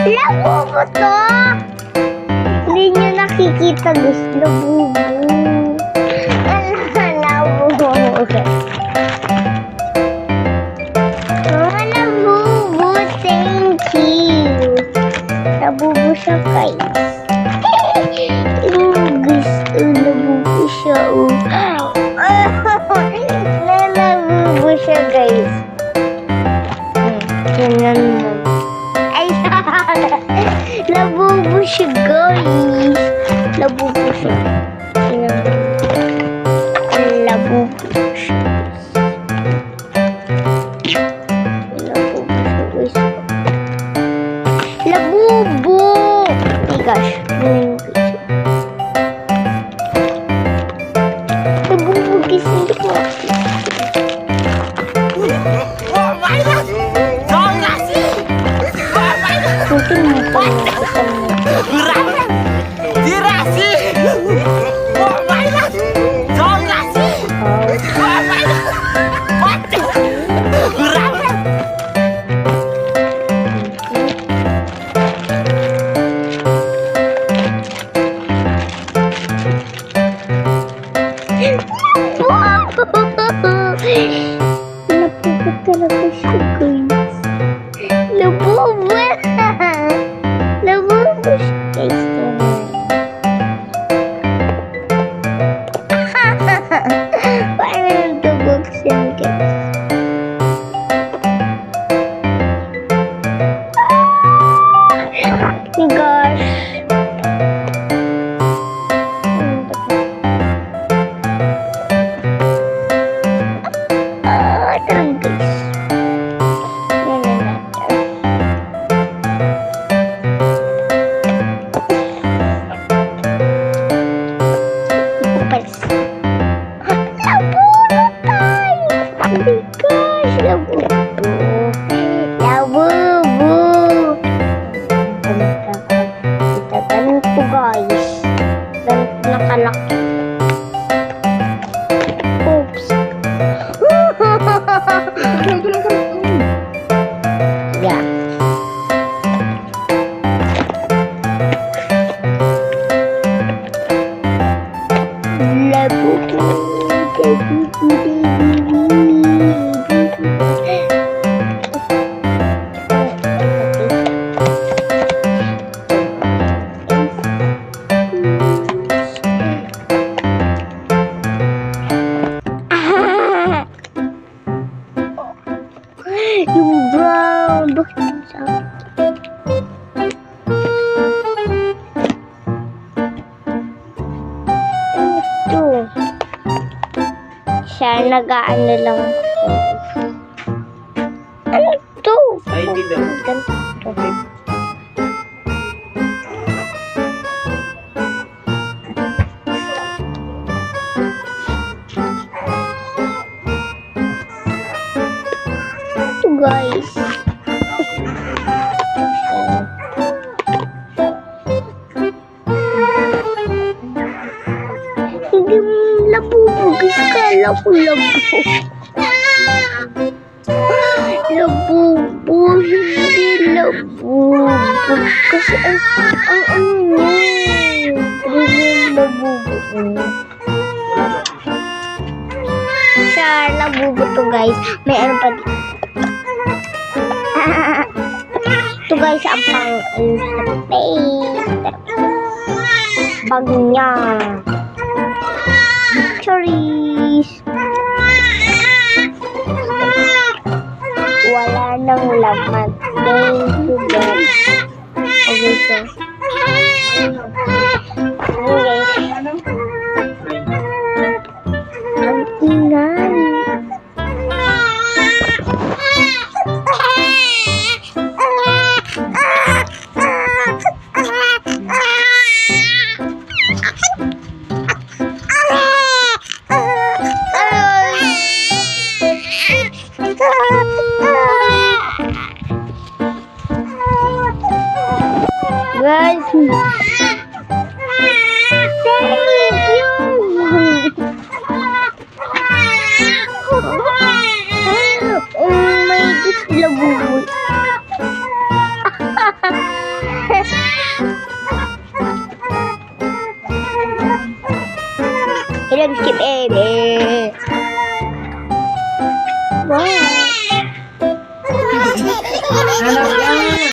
Labubo to! Hindi nyo nakikita guys. Labubo. Labubo. Labubo, thank you. Labubo siya guys. Labubo siya. Labubo siya guys. Tingnan mo. Ay, labubo siya guys. Labubo siya. Tingnan mo. Labubo siya. Labubo siya guys. Labubo! Oh my gosh. Labubo guys. Hindi ko Napupot talaga siya guys. Labubo! Labubo siya guys. Parang tubog siya guys. Oh my gosh. Tarang guys. Upas. Labubo tayo. Oh my gosh. Labubo. Labubo. Ganito guys. Ganito nakalaki. Oops. Yeah. Labubo. Yung brown. Bakit yung sakit? Ito. Siya nag-ano lang. Ano ito? Ay, hindi daw. Ganito. Guys. Hindi labubo guys. Kala ko labubo. Labubo. Hindi labubo. Kasi ang ano yun. Labubo. Siya labubo to guys. May ano pa dito. Ito guys, ang bag niya. Choris. Wala nang laman. Thank you guys. Okay, so. Guys. Ang ingay. Guys, thank you. Oh my gosh, labubo. Ayan, skip egg. Wow. Alam